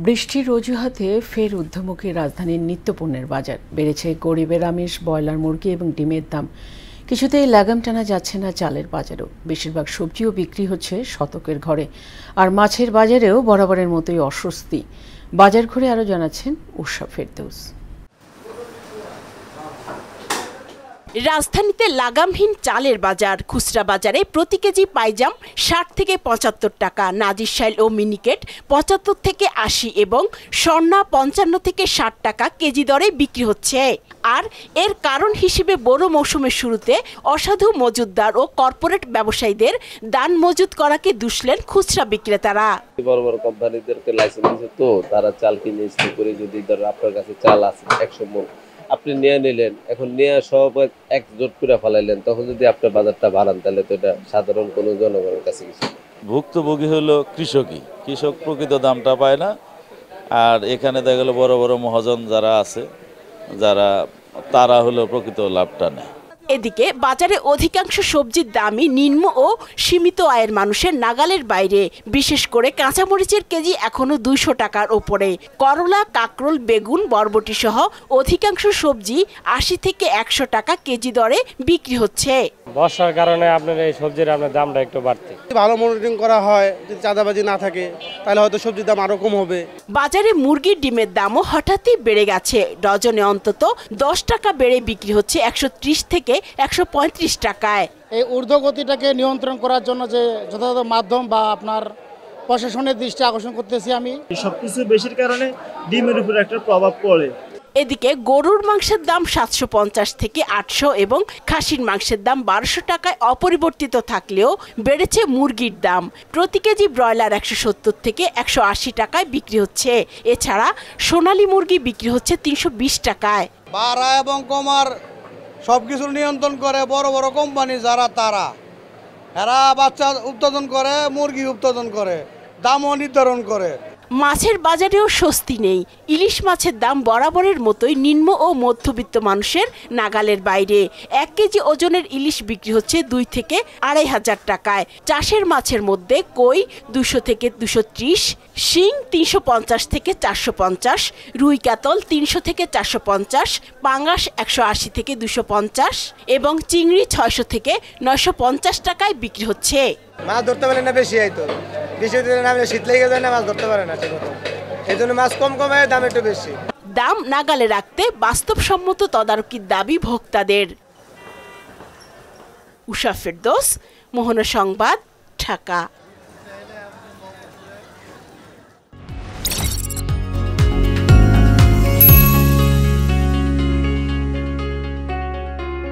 বৃষ্টির অজুহাতে ফের ঊর্ধ্বমুখী রাজধানীর নিত্যপণ্যের বাজার বেড়েছে। গরিবের আমিষ, ব্রয়লার মুরগি এবং ডিমের দাম কিছুতেই লাগাম টানা যাচ্ছে না চালের বাজারেও। বেশিরভাগ সবজিও বিক্রি হচ্ছে শতকের ঘরে। আর মাছের বাজারেও বরাবরের মতোই অস্বস্তি। বাজার ঘুরে আরও জানাচ্ছেন উষা ফেরদৌস। রাজধানীতে লাগামহীন চালের বাজার। খুচরা বাজারে প্রতি কেজি পাইজাম ৬০ থেকে ৭৫ টাকা, নাজিরশাইল ও মিনিকেট ৭৫ থেকে ৮০ এবং স্বর্ণা ৫৫ থেকে ৬০ টাকা কেজি দরে বিক্রি হচ্ছে। আর এর কারণ হিসেবে বড় মৌসুমের শুরুতে অসাধু মজুতদার ও কর্পোরেট ব্যবসায়ীদের দান মজুত করাকে দুষলেন খুচরা বিক্রেতারা। বড় বড় কোম্পানিদেরকে লাইসেন্স দিয়েছে, তো তারা চাল কিনে স্টোর করে, যদি ধর আপনার কাছে চাল আছে ১০০ মণ, আপনি নিয়ে নিলেন, এখন নিয়ে সব একজোট করে ফেলাইলেন, তখন যদি আপনার বাজারটা বাড়ান তাহলে তো এটা সাধারণ কোনো জনগণের কাছে কিছু। ভুক্তভোগী হলো কৃষকই, কৃষক প্রকৃত দামটা পায় না। আর এখানে দেখা গেল বড় বড় মহাজন যারা আছে, তারা হলো প্রকৃত লাভটা নেয়। এদিকে বাজারে অধিকাংশ সবজির দামই নিম্ন ও সীমিত আয়ের মানুষের নাগালের বাইরে। বিশেষ করে কাঁচামরিচের কেজি এখনো ২০০ টাকার ওপরে। করলা, কাঁকরোল, বেগুন, বরবটি সহ অধিকাংশ সবজি ৮০ থেকে ১০০ টাকা কেজি দরে বিক্রি হচ্ছে। বর্ষার কারণে আপনার এই সবজির দামটা একটু বাড়তি। ভালো মনিটরিং করা হয়, যদি চাঁদাবাজি না থাকে তাহলে হয়তো সবজির দাম আরো কম হবে। বাজারে মুরগির ডিমের দামও হঠাৎই বেড়ে গেছে। ডজনে অন্তত ১০ টাকা বেড়ে বিক্রি হচ্ছে ১৩০ থেকে ১৩৫ টাকায়। এই ঊর্ধ্বগতিটাকে নিয়ন্ত্রণ করার জন্য যে যথাযথ মাধ্যম বা আপনার প্রশাসনের দৃষ্টি আকর্ষণ করতেছি আমি। সবকিছু বেশির কারণে ডিমের উপর একটা প্রভাব পড়ে। এদিকে গরুর মাংসের দাম ৭৫০ থেকে ৮০০ এবং খাসির মাংসের দাম ১২০০ টাকায় অপরিবর্তিত থাকলেও বেড়েছে মুরগির দাম। প্রতি কেজি ব্রয়লার ১৭০ থেকে ১৮০ টাকায় বিক্রি হচ্ছে। এছাড়া সোনালী মুরগি বিক্রি হচ্ছে ৩২০ টাকায়। বাড়া এবং কমার সবকিছু নিয়ন্ত্রণ করে বড় বড় কোম্পানি যারা, এরা বাচ্চা উৎপাদন করে, মুরগি উৎপাদন করে, দামও নির্ধারণ করে। মাছের বাজারেও স্বস্তি নেই। ইলিশ মাছের দাম বরাবরের মতোই নিম্ন ও মধ্যবিত্ত মানুষের নাগালের বাইরে। ১ কেজি ওজনের ইলিশ বিক্রি হচ্ছে ২ থেকে ২৫০০ টাকায়। চাষের মাছের মধ্যে কই ২০০ থেকে ২৩০, শিং ৩৫০ থেকে ৪৫০, রুই কাতল ৩০০ থেকে ৪৫০, পাঙ্গাস ১৮০ থেকে ২৫০ এবং চিংড়ি ৬০০ থেকে ৯৫০ টাকায় বিক্রি হচ্ছে। মাছ ধরতে পারে না, বেশি হয়তো বেশি নামে শীত লেগে যায় না, মাছ ধরতে পারে না ঠিক মতো, এই জন্য মাছ কম হয়, দাম একটু বেশি। দাম নাগালে রাখতে বাস্তবসম্মত তদারকির দাবি ভোক্তাদের। উষা ফেরদৌস, মোহনা সংবাদ, ঢাকা।